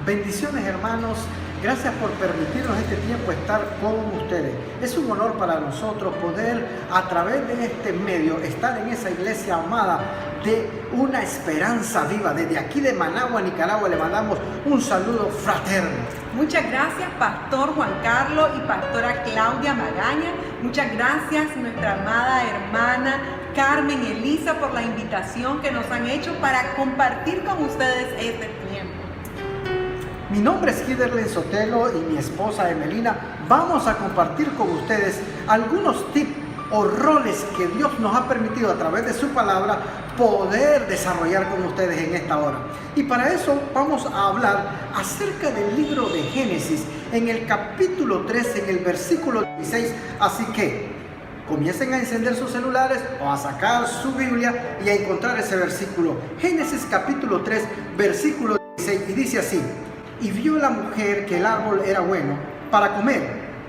Bendiciones, hermanos. Gracias por permitirnos este tiempo estar con ustedes. Es un honor para nosotros poder a través de este medio estar en esa iglesia amada de una esperanza viva. Desde aquí de Managua, Nicaragua, le mandamos un saludo fraterno. Muchas gracias, Pastor Juan Carlos y Pastora Claudia Magaña. Muchas gracias, nuestra amada hermana Carmen y Elisa, por la invitación que nos han hecho para compartir con ustedes este tiempo. Mi nombre es Kiderlen Sotelo y mi esposa Emelina. Vamos a compartir con ustedes algunos tips o roles que Dios nos ha permitido a través de su palabra poder desarrollar con ustedes en esta hora. Y para eso vamos a hablar acerca del libro de Génesis en el capítulo 3, en el versículo 16. Así que comiencen a encender sus celulares o a sacar su Biblia y a encontrar ese versículo. Génesis capítulo 3, versículo 16, y dice así: y vio la mujer que el árbol era bueno para comer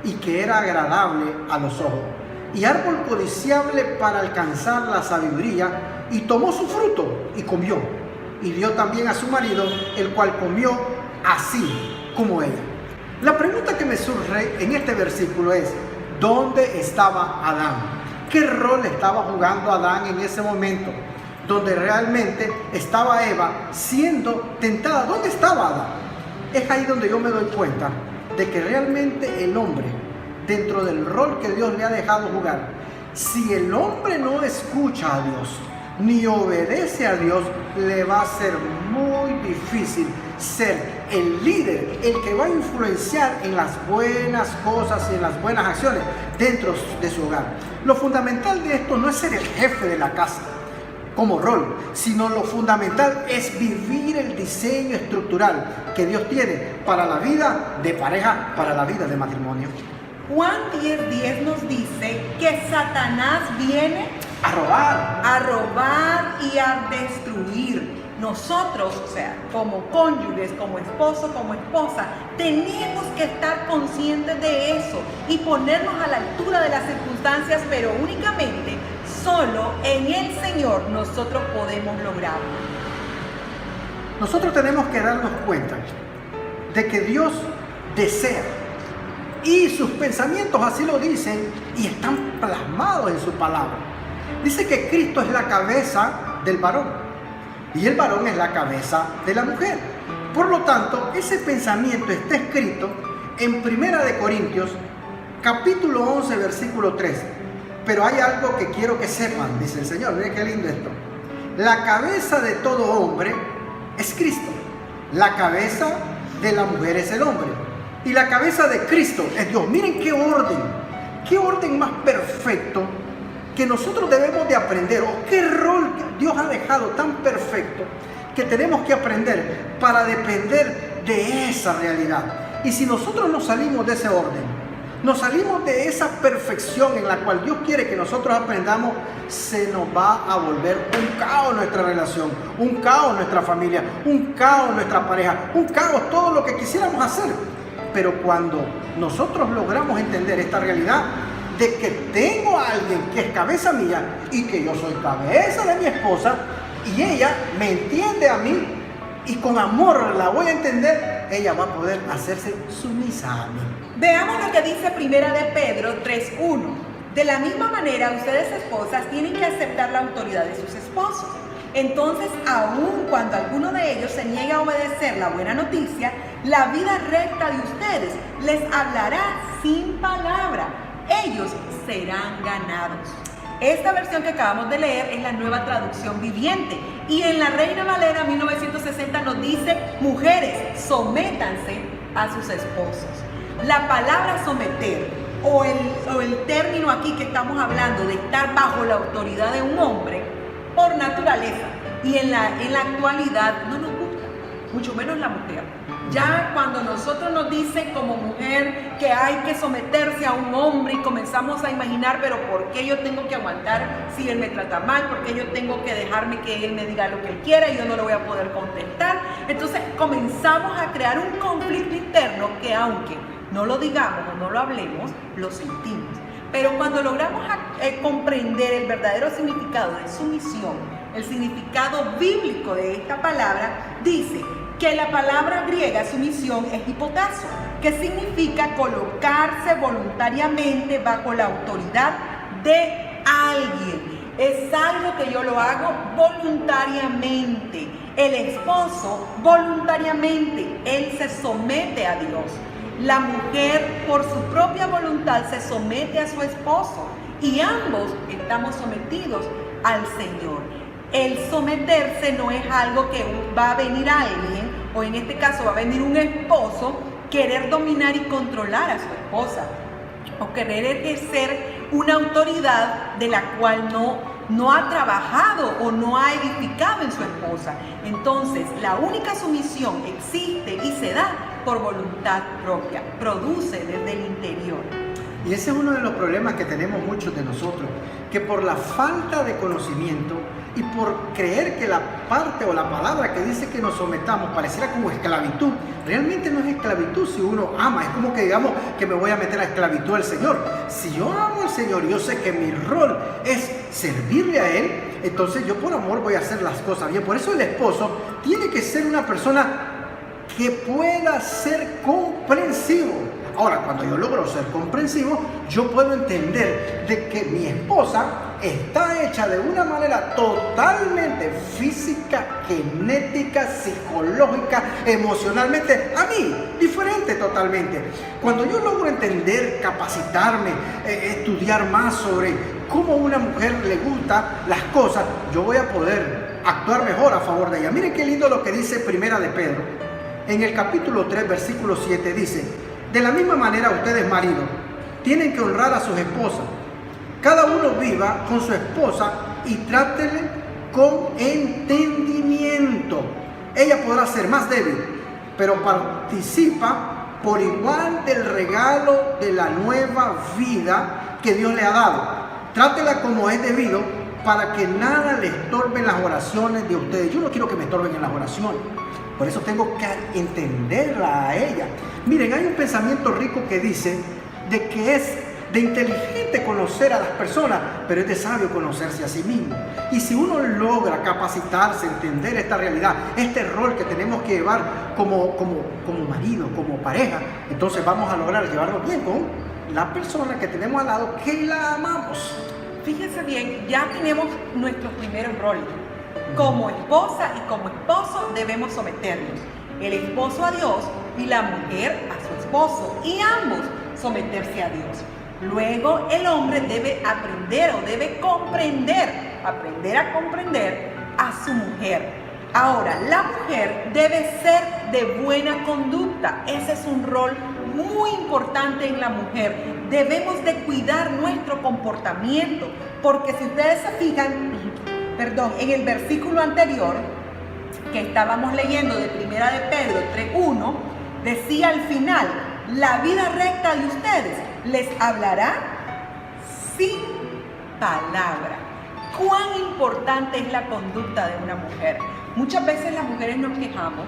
y que era agradable a los ojos, y árbol codiciable para alcanzar la sabiduría, y tomó su fruto y comió, y dio también a su marido, el cual comió así como ella. La pregunta que me surge en este versículo es: ¿dónde estaba Adán? ¿Qué rol estaba jugando Adán en ese momento? Donde realmente estaba Eva siendo tentada. ¿Dónde estaba Adán? Es ahí donde yo me doy cuenta de que realmente el hombre, dentro del rol que Dios le ha dejado jugar, si el hombre no escucha a Dios, ni obedece a Dios, le va a ser muy difícil ser el líder, el que va a influenciar en las buenas cosas y en las buenas acciones dentro de su hogar. Lo fundamental de esto no es ser el jefe de la casa como rol, sino lo fundamental es vivir el diseño estructural que Dios tiene para la vida de pareja, para la vida de matrimonio. Juan 10:10 nos dice que Satanás viene a robar y a destruir. Nosotros, o sea, como cónyuges, como esposo, como esposa, tenemos que estar conscientes de eso y ponernos a la altura de las circunstancias, pero únicamente solo en el Señor nosotros podemos lograrlo. Nosotros tenemos que darnos cuenta de que Dios desea, y sus pensamientos así lo dicen y están plasmados en su palabra. Dice que Cristo es la cabeza del varón y el varón es la cabeza de la mujer. Por lo tanto, ese pensamiento está escrito en 1 de Corintios capítulo 11, versículo 3. Pero hay algo que quiero que sepan, dice el Señor. Miren qué lindo esto. La cabeza de todo hombre es Cristo. La cabeza de la mujer es el hombre. Y la cabeza de Cristo es Dios. Miren qué orden más perfecto que nosotros debemos de aprender, o qué rol Dios ha dejado tan perfecto que tenemos que aprender para depender de esa realidad. Y si nosotros nos salimos de ese orden, nos salimos de esa perfección en la cual Dios quiere que nosotros aprendamos, se nos va a volver un caos nuestra relación, un caos nuestra familia, un caos nuestra pareja, un caos todo lo que quisiéramos hacer. Pero cuando nosotros logramos entender esta realidad de que tengo a alguien que es cabeza mía y que yo soy cabeza de mi esposa, y ella me entiende a mí y con amor la voy a entender, ella va a poder hacerse sumisa a mí. Veamos lo que dice 1 de Pedro 3:1. De la misma manera, ustedes esposas tienen que aceptar la autoridad de sus esposos. Entonces, aun cuando alguno de ellos se niegue a obedecer la buena noticia, la vida recta de ustedes les hablará sin palabra. Ellos serán ganados. Esta versión que acabamos de leer es la Nueva Traducción Viviente, y en la Reina Valera 1960 nos dice: mujeres, sométanse a sus esposos. La palabra someter o el término aquí que estamos hablando de estar bajo la autoridad de un hombre por naturaleza y en la actualidad no nos gusta, mucho menos la mujer. Ya cuando nosotros nos dicen como mujer que hay que someterse a un hombre y comenzamos a imaginar, pero ¿por qué yo tengo que aguantar si él me trata mal? ¿Por qué yo tengo que dejarme que él me diga lo que él quiera y yo no lo voy a poder contestar? Entonces comenzamos a crear un conflicto interno que, aunque no lo digamos o no lo hablemos, lo sentimos. Pero cuando logramos comprender el verdadero significado de sumisión, el significado bíblico de esta palabra, dice que la palabra griega sumisión es hipotazo, que significa colocarse voluntariamente bajo la autoridad de alguien. Es algo que yo lo hago voluntariamente. El esposo voluntariamente, él se somete a Dios. La mujer por su propia voluntad se somete a su esposo y ambos estamos sometidos al Señor. El someterse no es algo que va a venir alguien, o en este caso va a venir un esposo, querer dominar y controlar a su esposa, o querer ejercer una autoridad de la cual no ha trabajado o no ha edificado en su esposa. Entonces, la única sumisión existe y se da por voluntad propia, produce desde el interior. Y ese es uno de los problemas que tenemos muchos de nosotros, que por la falta de conocimiento y por creer que la parte o la palabra que dice que nos sometamos pareciera como esclavitud, realmente no es esclavitud si uno ama. Es como que digamos que me voy a meter a esclavitud al Señor. Si yo amo al Señor, yo sé que mi rol es servirle a Él, entonces yo por amor voy a hacer las cosas bien. Por eso el esposo tiene que ser una persona que pueda ser comprensivo. Ahora, cuando yo logro ser comprensivo, yo puedo entender de que mi esposa está hecha de una manera totalmente física, genética, psicológica, emocionalmente, a mí, diferente totalmente. Cuando yo logro entender, capacitarme, estudiar más sobre cómo a una mujer le gustan las cosas, yo voy a poder actuar mejor a favor de ella. Miren qué lindo lo que dice Primera de Pedro. En el capítulo 3, versículo 7 dice: de la misma manera ustedes, maridos, tienen que honrar a sus esposas. Cada uno viva con su esposa y trátele con entendimiento. Ella podrá ser más débil, pero participa por igual del regalo de la nueva vida que Dios le ha dado. Trátela como es debido, para que nada le estorbe en las oraciones de ustedes. Yo no quiero que me estorben en las oraciones. Por eso tengo que entenderla a ella. Miren, hay un pensamiento rico que dice de que es de inteligente conocer a las personas, pero es de sabio conocerse a sí mismo. Y si uno logra capacitarse, entender esta realidad, este rol que tenemos que llevar como marido, como pareja, entonces vamos a lograr llevarnos bien con la persona que tenemos al lado, que la amamos. Fíjense bien, ya tenemos nuestros primeros roles. Como esposa y como esposo debemos someternos. El esposo a Dios y la mujer a su esposo, y ambos someterse a Dios. Luego el hombre debe aprender o debe aprender a comprender a su mujer. Ahora, la mujer debe ser de buena conducta. Ese es un rol muy importante en la mujer. Debemos de cuidar nuestro comportamiento, porque si ustedes se fijan, en el versículo anterior que estábamos leyendo de Primera de Pedro 3:1, decía al final: la vida recta de ustedes les hablará sin palabra. Cuán importante es la conducta de una mujer. Muchas veces las mujeres nos quejamos,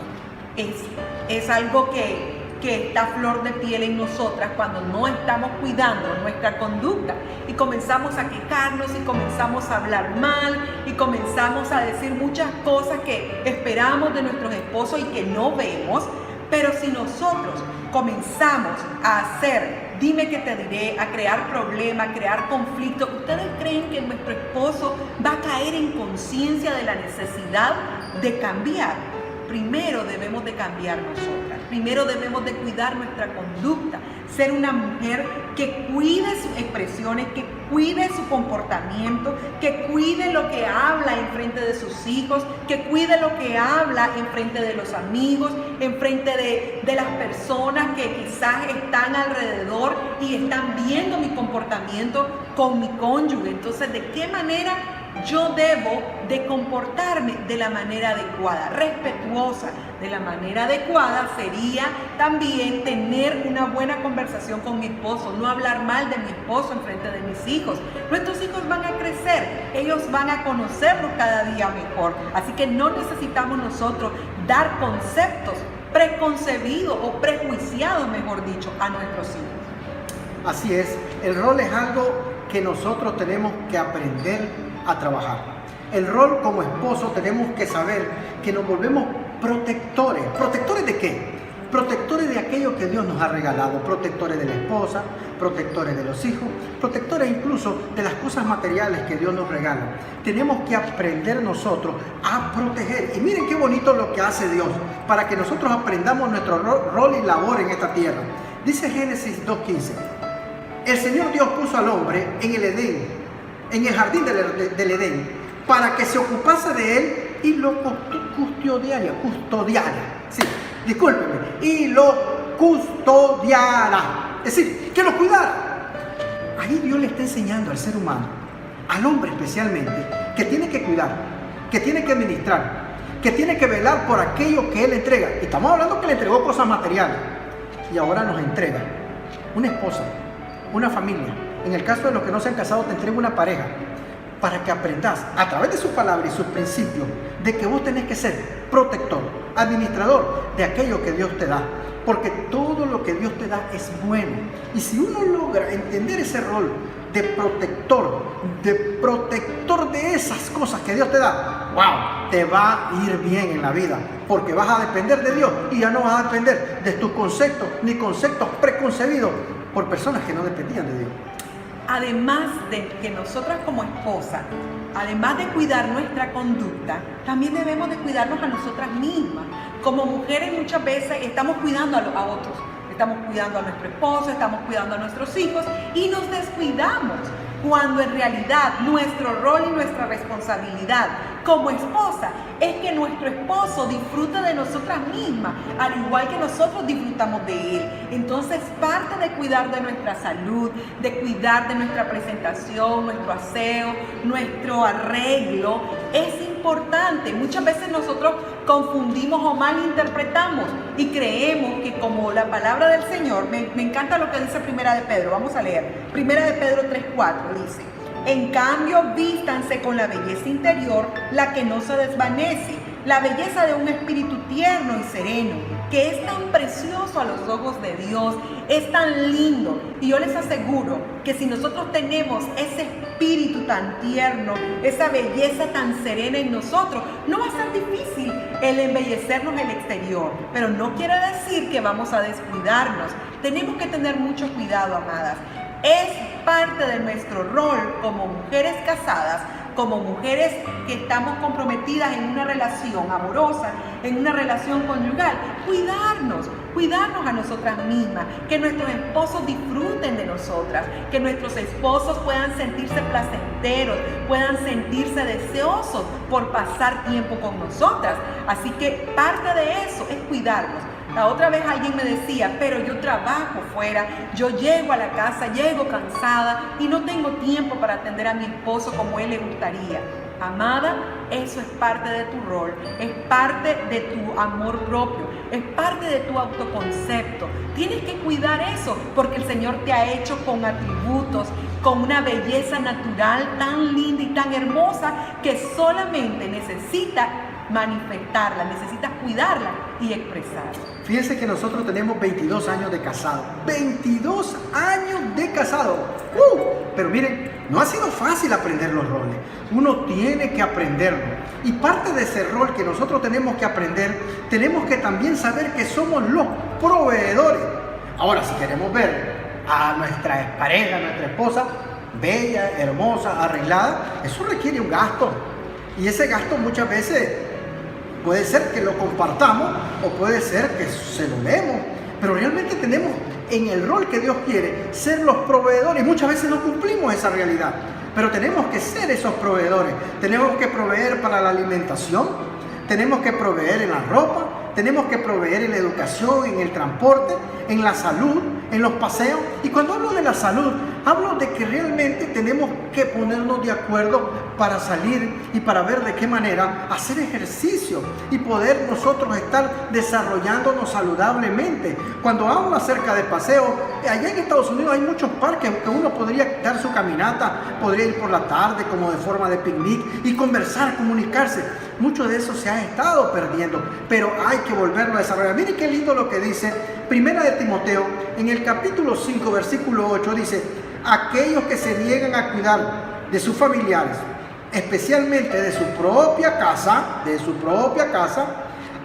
es algo que está a flor de piel en nosotras cuando no estamos cuidando nuestra conducta y comenzamos a quejarnos y comenzamos a hablar mal y comenzamos a decir muchas cosas que esperamos de nuestros esposos y que no vemos. Pero si nosotros comenzamos a hacer, dime que te diré, a crear problemas, a crear conflictos, ¿ustedes creen que nuestro esposo va a caer en conciencia de la necesidad de cambiar? Primero debemos de cambiar nosotras, primero debemos de cuidar nuestra conducta, ser una mujer que cuide sus expresiones, que cuide su comportamiento, que cuide lo que habla en frente de sus hijos, que cuide lo que habla en frente de los amigos, en frente de las personas que quizás están alrededor y están viendo mi comportamiento con mi cónyuge. Entonces, ¿de qué manera yo debo de comportarme? De la manera adecuada, respetuosa? De la manera adecuada sería también tener una buena conversación con mi esposo, no hablar mal de mi esposo en frente de mis hijos. Nuestros hijos van a crecer, ellos van a conocernos cada día mejor, así que no necesitamos nosotros dar conceptos preconcebidos o prejuiciados, mejor dicho, a nuestros hijos. Así es, el rol es algo que nosotros tenemos que aprender a trabajar. El rol como esposo tenemos que saber que nos volvemos protectores. ¿Protectores de qué? Protectores de aquello que Dios nos ha regalado, protectores de la esposa, protectores de los hijos, protectores incluso de las cosas materiales que Dios nos regala. Tenemos que aprender nosotros a proteger. Y miren qué bonito lo que hace Dios para que nosotros aprendamos nuestro rol y labor en esta tierra. Dice Génesis 2:15, el Señor Dios puso al hombre en el Edén, en el jardín del Edén, para que se ocupase de él y lo custodiara. Sí, discúlpenme, y lo custodiara, es decir, que lo cuidara. Ahí Dios le está enseñando al ser humano, al hombre especialmente, que tiene que cuidar, que tiene que administrar, que tiene que velar por aquello que Él entrega. Y estamos hablando que le entregó cosas materiales y ahora nos entrega una esposa, una familia. En el caso de los que no se han casado, te entrega una pareja, para que aprendas a través de su palabra y sus principios de que vos tenés que ser protector, administrador de aquello que Dios te da, porque todo lo que Dios te da es bueno. Y si uno logra entender ese rol de protector de esas cosas que Dios te da, wow, te va a ir bien en la vida, porque vas a depender de Dios y ya no vas a depender de tus conceptos ni conceptos preconcebidos por personas que no dependían de Dios. Además de que nosotras como esposas, además de cuidar nuestra conducta, también debemos de cuidarnos a nosotras mismas. Como mujeres muchas veces estamos cuidando a otros, estamos cuidando a nuestro esposo, estamos cuidando a nuestros hijos y nos descuidamos, cuando en realidad nuestro rol y nuestra responsabilidad como esposa es que nuestro esposo disfrute de nosotras mismas, al igual que nosotros disfrutamos de él. Entonces, parte de cuidar de nuestra salud, de cuidar de nuestra presentación, nuestro aseo, nuestro arreglo, es importante. Muchas veces nosotros confundimos o malinterpretamos y creemos que como la palabra del Señor, me encanta lo que dice Primera de Pedro, vamos a leer, Primera de Pedro 3:4 dice: en cambio, vístanse con la belleza interior, la que no se desvanece, la belleza de un espíritu tierno y sereno, que es tan precioso a los ojos de Dios, es tan lindo. Y yo les aseguro que si nosotros tenemos ese espíritu tan tierno, esa belleza tan serena en nosotros, no va a ser difícil el embellecernos el exterior. Pero no quiere decir que vamos a descuidarnos. Tenemos que tener mucho cuidado, amadas. Es parte de nuestro rol como mujeres casadas, como mujeres que estamos comprometidas en una relación amorosa, en una relación conyugal, cuidarnos a nosotras mismas, que nuestros esposos disfruten de nosotras, que nuestros esposos puedan sentirse placenteros, puedan sentirse deseosos por pasar tiempo con nosotras. Así que parte de eso es cuidarnos. La otra vez alguien me decía, pero yo trabajo fuera, yo llego a la casa, llego cansada y no tengo tiempo para atender a mi esposo como él le gustaría. Amada, eso es parte de tu rol, es parte de tu amor propio, es parte de tu autoconcepto. Tienes que cuidar eso porque el Señor te ha hecho con atributos, con una belleza natural tan linda y tan hermosa que solamente necesita manifestarla, necesitas cuidarla y expresarla. Fíjense que nosotros tenemos 22 años de casado. 22 años de casado. Pero miren, no ha sido fácil aprender los roles. Uno tiene que aprenderlo. Y parte de ese rol que nosotros tenemos que aprender, tenemos que también saber que somos los proveedores. Ahora, si queremos ver a nuestra pareja, a nuestra esposa, bella, hermosa, arreglada, eso requiere un gasto. Y ese gasto muchas veces puede ser que lo compartamos o puede ser que se lo demos, pero realmente tenemos en el rol que Dios quiere ser los proveedores. Muchas veces no cumplimos esa realidad, pero tenemos que ser esos proveedores. Tenemos que proveer para la alimentación, tenemos que proveer en la ropa, tenemos que proveer en la educación, en el transporte, en la salud, en los paseos. Y cuando hablo de la salud, hablo de que realmente tenemos que ponernos de acuerdo para salir y para ver de qué manera hacer ejercicio y poder nosotros estar desarrollándonos saludablemente. Cuando hablo acerca de paseo, allá en Estados Unidos hay muchos parques que uno podría dar su caminata, podría ir por la tarde como de forma de picnic y conversar, comunicarse. Mucho de eso se ha estado perdiendo, pero hay que volverlo a desarrollar. Miren qué lindo lo que dice Primera de Timoteo, en el capítulo 5, versículo 8, dice: aquellos que se niegan a cuidar de sus familiares, especialmente de su propia casa,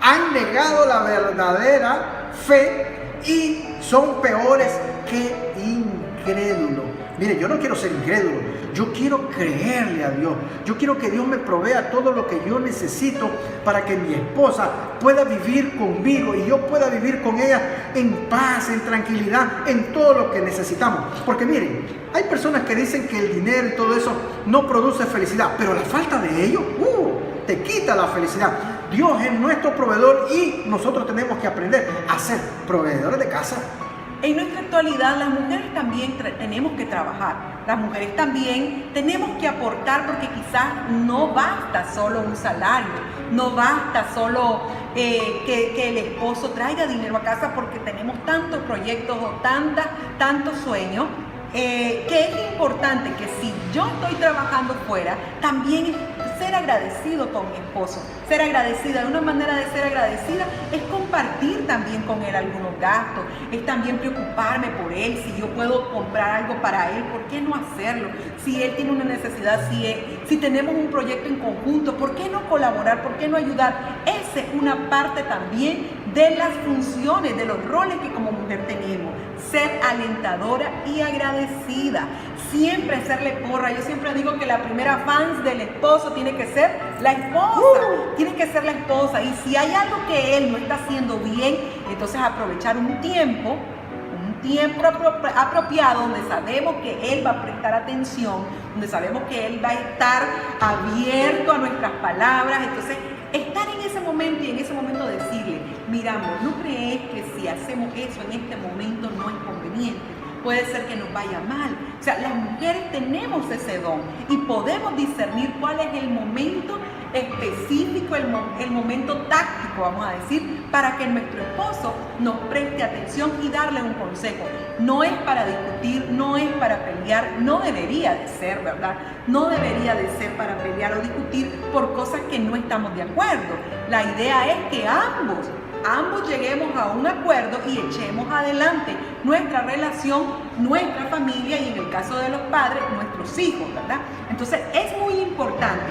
han negado la verdadera fe y son peores que incrédulos. Mire, yo no quiero ser incrédulo, yo quiero creerle a Dios. Yo quiero que Dios me provea todo lo que yo necesito para que mi esposa pueda vivir conmigo y yo pueda vivir con ella en paz, en tranquilidad, en todo lo que necesitamos. Porque miren, hay personas que dicen que el dinero y todo eso no produce felicidad, pero la falta de ello, te quita la felicidad. Dios es nuestro proveedor y nosotros tenemos que aprender a ser proveedores de casa. En nuestra actualidad las mujeres también tenemos que trabajar, las mujeres también tenemos que aportar, porque quizás no basta solo un salario, no basta solo que el esposo traiga dinero a casa, porque tenemos tantos proyectos o tantos sueños, que es importante que si yo estoy trabajando fuera, también ser agradecido con mi esposo, ser agradecida. De una manera de ser agradecida es compartir también con él algunos gastos, es también preocuparme por él. Si yo puedo comprar algo para él, ¿por qué no hacerlo? Si él tiene una necesidad, si tenemos un proyecto en conjunto, ¿por qué no colaborar? ¿Por qué no ayudar? Esa es una parte también de las funciones, de los roles que como mujer tenemos. Ser alentadora y agradecida, siempre serle porra. Yo siempre digo que la primera fans del esposo tiene que ser la esposa, tiene que ser la esposa. Y si hay algo que él no está haciendo bien, entonces aprovechar un tiempo apropiado, donde sabemos que él va a prestar atención, donde sabemos que él va a estar abierto a nuestras palabras. Entonces estar en ese momento y en ese momento decirle: mira amor, ¿no crees que si hacemos eso en este momento no es conveniente? Puede ser que nos vaya mal. O sea, las mujeres tenemos ese don y podemos discernir cuál es el momento específico, el momento táctico, vamos a decir, para que nuestro esposo nos preste atención y darle un consejo. No es para discutir, no es para pelear, no debería de ser, ¿verdad? No debería de ser para pelear o discutir por cosas que no estamos de acuerdo. La idea es que ambos lleguemos a un acuerdo y echemos adelante nuestra relación, nuestra familia y en el caso de los padres, nuestros hijos, ¿verdad? Entonces es muy importante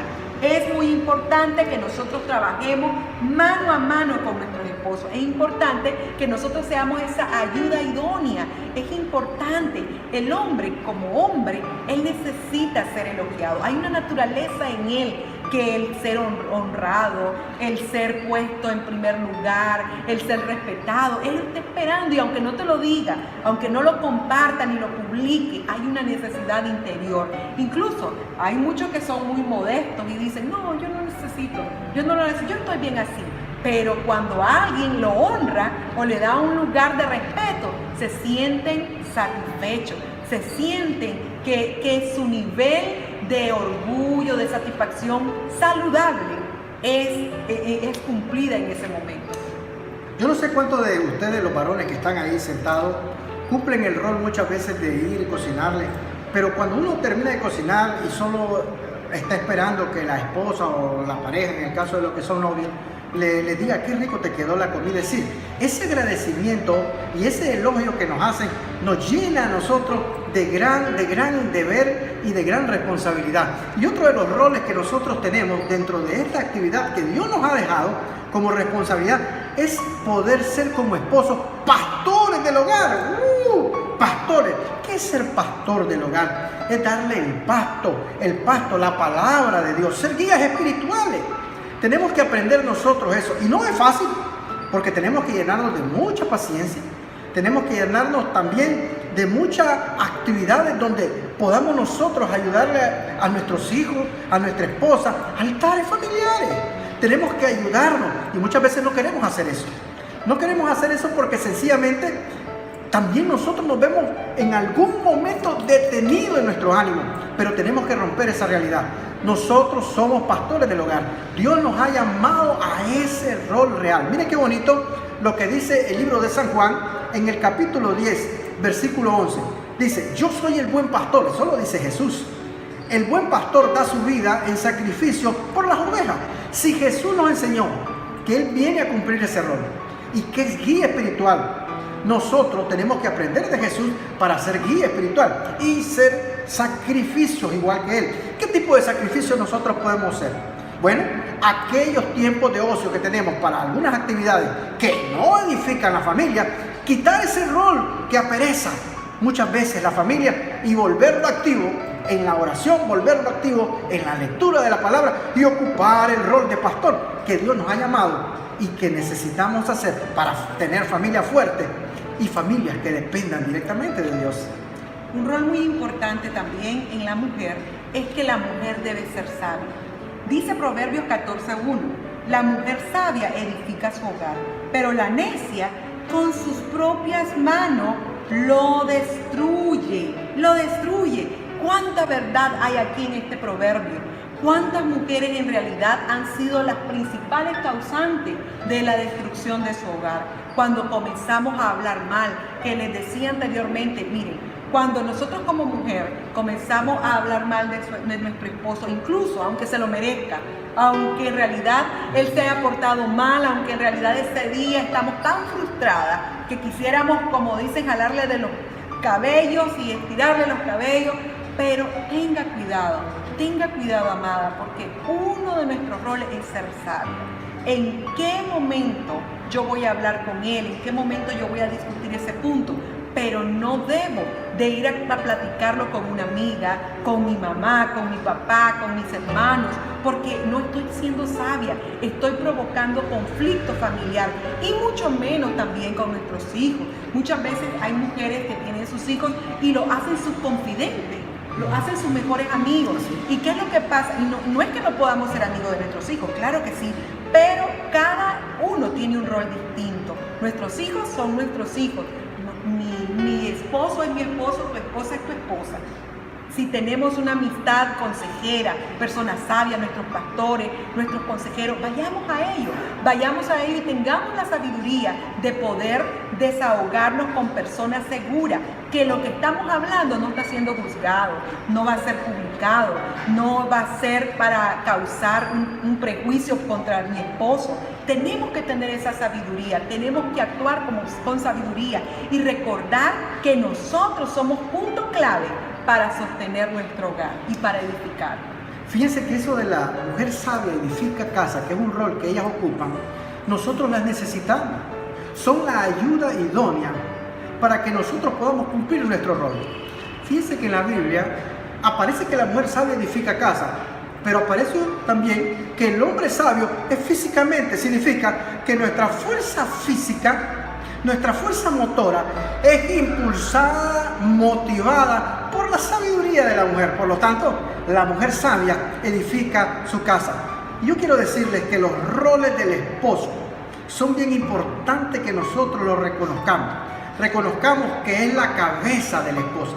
que nosotros trabajemos mano a mano con nuestros esposos. Es importante que nosotros seamos esa ayuda idónea. Es importante, el hombre como hombre, él necesita ser elogiado. Hay una naturaleza en él, que el ser honrado, el ser puesto en primer lugar, el ser respetado, él está esperando, y aunque no te lo diga, aunque no lo comparta ni lo publique, hay una necesidad interior. Incluso hay muchos que son muy modestos y dicen: no, yo no necesito, yo estoy bien así. Pero cuando alguien lo honra o le da un lugar de respeto, se sienten satisfechos, se sienten que su nivel de orgullo, de satisfacción saludable es cumplida en ese momento. Yo no sé cuántos de ustedes, los varones que están ahí sentados, cumplen el rol muchas veces de ir y cocinarle, pero cuando uno termina de cocinar y solo está esperando que la esposa o la pareja, en el caso de los que son novios, le diga: qué rico te quedó la comida. Es decir, ese agradecimiento y ese elogio que nos hacen nos llena a nosotros de gran deber y de gran responsabilidad. Y otro de los roles que nosotros tenemos dentro de esta actividad que Dios nos ha dejado como responsabilidad es poder ser como esposos pastores del hogar. Pastores. ¿Qué es ser pastor del hogar? Es darle el pasto, la palabra de Dios, ser guías espirituales. Tenemos que aprender nosotros eso. Y no es fácil, porque tenemos que llenarnos de mucha paciencia. Tenemos que llenarnos también de muchas actividades donde podamos nosotros ayudarle a nuestros hijos, a nuestra esposa, altares familiares. Tenemos que ayudarnos y muchas veces no queremos hacer eso. No queremos hacer eso porque sencillamente también nosotros nos vemos en algún momento detenidos en nuestro ánimo, pero tenemos que romper esa realidad. Nosotros somos pastores del hogar. Dios nos ha llamado a ese rol real. Mire qué bonito lo que dice el libro de San Juan en el capítulo 10, versículo 11. Dice: yo soy el buen pastor. Eso lo dice Jesús. El buen pastor da su vida en sacrificio por las ovejas. Si Jesús nos enseñó que Él viene a cumplir ese rol y que es guía espiritual, nosotros tenemos que aprender de Jesús para ser guía espiritual y ser sacrificios igual que Él. ¿Qué tipo de sacrificio nosotros podemos ser? Bueno, aquellos tiempos de ocio que tenemos para algunas actividades que no edifican la familia, quitar ese rol que apereza muchas veces la familia y volverlo activo en la oración, volverlo activo en la lectura de la palabra y ocupar el rol de pastor que Dios nos ha llamado y que necesitamos hacer para tener familias fuertes y familias que dependan directamente de Dios. Un rol muy importante también en la mujer es que la mujer debe ser sabia. Dice Proverbios 14:1, la mujer sabia edifica su hogar, pero la necia con sus propias manos lo destruye. ¿Cuánta verdad hay aquí en este proverbio? ¿Cuántas mujeres en realidad han sido las principales causantes de la destrucción de su hogar? Cuando comenzamos a hablar mal, que les decía anteriormente, miren, cuando nosotros como mujer comenzamos a hablar mal de nuestro esposo, incluso aunque se lo merezca, aunque en realidad él se haya portado mal, aunque en realidad ese día estamos tan frustradas que quisiéramos, como dicen, jalarle de los cabellos y estirarle los cabellos, pero tenga cuidado, amada, porque uno de nuestros roles es ser sabia. ¿En qué momento yo voy a hablar con él? ¿En qué momento yo voy a discutir ese punto? Pero no debo de ir a platicarlo con una amiga, con mi mamá, con mi papá, con mis hermanos, porque no estoy siendo sabia, estoy provocando conflicto familiar y mucho menos también con nuestros hijos. Muchas veces hay mujeres que tienen sus hijos y lo hacen sus confidentes, lo hacen sus mejores amigos. ¿Y qué es lo que pasa? Y no es que no podamos ser amigos de nuestros hijos, claro que sí, pero cada uno tiene un rol distinto. Nuestros hijos son nuestros hijos. Mi esposo es mi esposo, tu esposa es tu esposa. Si tenemos una amistad consejera, personas sabias, nuestros pastores, nuestros consejeros, vayamos a ellos y tengamos la sabiduría de poder desahogarnos con personas seguras, que lo que estamos hablando no está siendo juzgado, no va a ser publicado, no va a ser para causar un prejuicio contra mi esposo. Tenemos que tener esa sabiduría, tenemos que actuar con sabiduría y recordar que nosotros somos punto clave para sostener nuestro hogar y para edificar. Fíjense que eso de la mujer sabia edifica casa, que es un rol que ellas ocupan, nosotros las necesitamos. Son la ayuda idónea para que nosotros podamos cumplir nuestro rol. Fíjense que en la Biblia aparece que la mujer sabia edifica casa, pero aparece también que el hombre sabio es físicamente, significa que nuestra fuerza física, nuestra fuerza motora es impulsada, motivada por la sabiduría de la mujer. Por lo tanto, la mujer sabia edifica su casa. Y yo quiero decirles que los roles del esposo son bien importantes que nosotros los reconozcamos. Reconozcamos que es la cabeza de la esposa.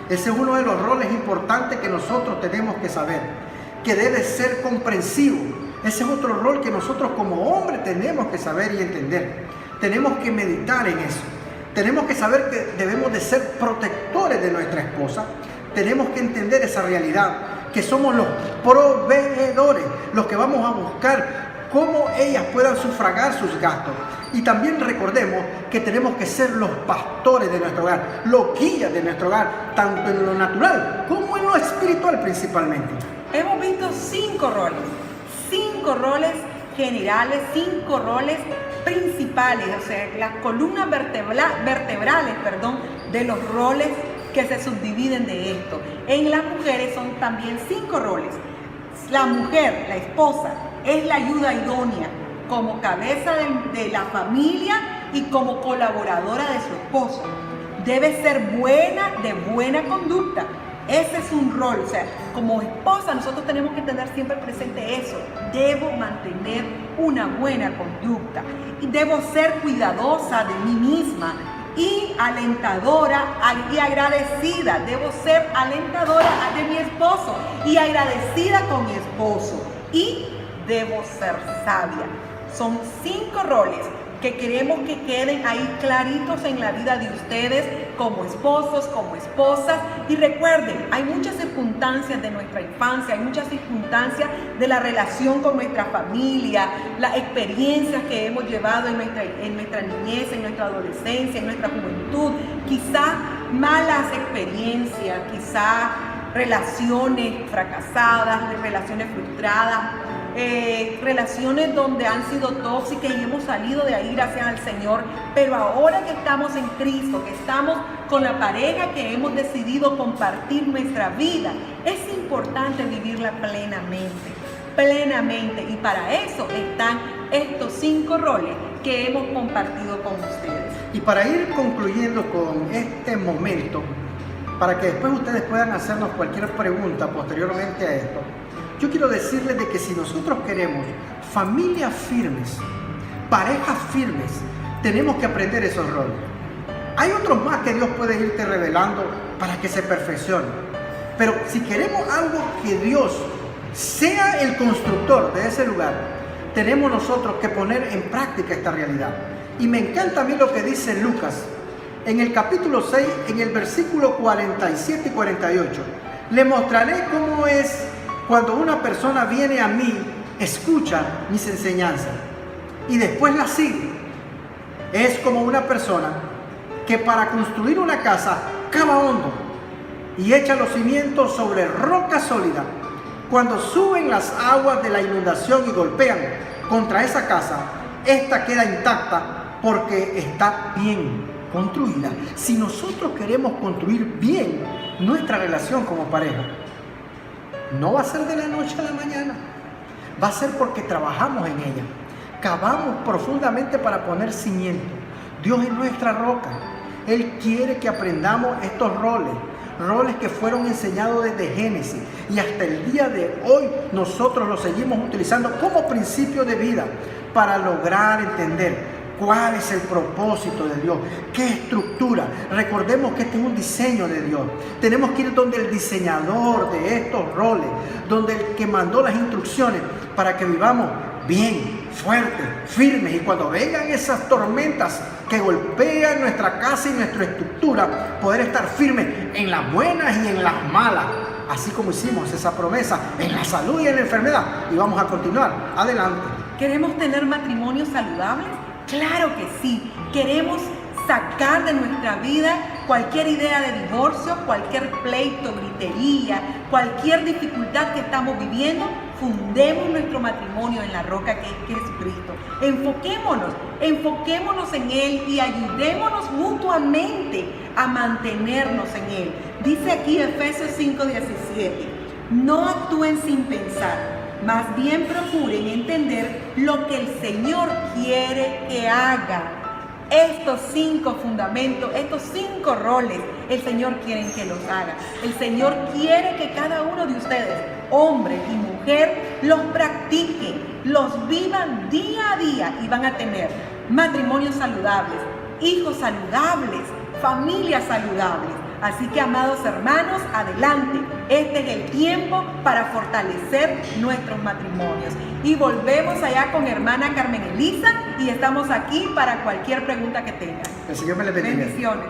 Ese es uno de los roles importantes que nosotros tenemos que saber, que debe ser comprensivo. Ese es otro rol que nosotros como hombres tenemos que saber y entender. Tenemos que meditar en eso. Tenemos que saber que debemos de ser protectores de nuestra esposa. Tenemos que entender esa realidad, que somos los proveedores, los que vamos a buscar cómo ellas puedan sufragar sus gastos. Y también recordemos que tenemos que ser los pastores de nuestro hogar, los guías de nuestro hogar, tanto en lo natural como en lo espiritual principalmente. Hemos visto 5 roles generales, 5 roles principales, o sea, las columnas vertebrales, de los roles que se subdividen de esto. En las mujeres son también 5 roles. La mujer, la esposa, es la ayuda idónea como cabeza de la familia y como colaboradora de su esposo. Debe ser de buena conducta. Ese es un rol, o sea, como esposa nosotros tenemos que tener siempre presente eso. Debo mantener una buena conducta y debo ser cuidadosa de mí misma y alentadora y agradecida. Debo ser alentadora de mi esposo y agradecida con mi esposo. Y debo ser sabia. Son 5 roles que queremos que queden ahí claritos en la vida de ustedes como esposos, como esposas. Y recuerden, hay muchas circunstancias de nuestra infancia, hay muchas circunstancias de la relación con nuestra familia, las experiencias que hemos llevado en nuestra niñez, en nuestra adolescencia, en nuestra juventud. Quizá malas experiencias, quizá relaciones fracasadas, relaciones frustradas. relaciones donde han sido tóxicas y hemos salido de ahí gracias al Señor, pero ahora que estamos en Cristo, que estamos con la pareja que hemos decidido compartir nuestra vida, es importante vivirla plenamente, y para eso están estos 5 roles que hemos compartido con ustedes. Y para ir concluyendo con este momento, para que después ustedes puedan hacernos cualquier pregunta posteriormente a esto, yo quiero decirles de que si nosotros queremos familias firmes, parejas firmes, tenemos que aprender esos roles. Hay otros más que Dios puede irte revelando para que se perfeccione. Pero si queremos algo que Dios sea el constructor de ese lugar, tenemos nosotros que poner en práctica esta realidad. Y me encanta a mí lo que dice Lucas en el capítulo 6, en el versículo 47 y 48. Le mostraré cómo es cuando una persona viene a mí, escucha mis enseñanzas y después las sigue. Es como una persona que para construir una casa cava hondo y echa los cimientos sobre roca sólida. Cuando suben las aguas de la inundación y golpean contra esa casa, esta queda intacta porque está bien construida. Si nosotros queremos construir bien nuestra relación como pareja, no va a ser de la noche a la mañana, va a ser porque trabajamos en ella, cavamos profundamente para poner cimiento. Dios es nuestra roca. Él quiere que aprendamos estos roles que fueron enseñados desde Génesis y hasta el día de hoy nosotros los seguimos utilizando como principio de vida para lograr entender cuál es el propósito de Dios, qué estructura. Recordemos que este es un diseño de Dios. Tenemos que ir donde el diseñador de estos roles, donde el que mandó las instrucciones para que vivamos bien, fuertes, firmes, y cuando vengan esas tormentas que golpean nuestra casa y nuestra estructura, poder estar firmes en las buenas y en las malas, así como hicimos esa promesa en la salud y en la enfermedad. Y vamos a continuar adelante. ¿Queremos tener matrimonios saludables? Claro que sí. Queremos sacar de nuestra vida cualquier idea de divorcio, cualquier pleito, gritería, cualquier dificultad que estamos viviendo. Fundemos nuestro matrimonio en la roca que es Jesucristo. Enfoquémonos en Él y ayudémonos mutuamente a mantenernos en Él. Dice aquí Efesios 5:17, no actúen sin pensar, más bien procuren entender lo que el Señor quiere que hagan. Estos 5 fundamentos, estos 5 roles, el Señor quiere que los haga. El Señor quiere que cada uno de ustedes, hombre y mujer, los practiquen, los vivan día a día y van a tener matrimonios saludables, hijos saludables, familias saludables. Así que, amados hermanos, adelante. Este es el tiempo para fortalecer nuestros matrimonios. Y volvemos allá con hermana Carmen Elisa y estamos aquí para cualquier pregunta que tengan. El Señor me le bendiga. Bendiciones.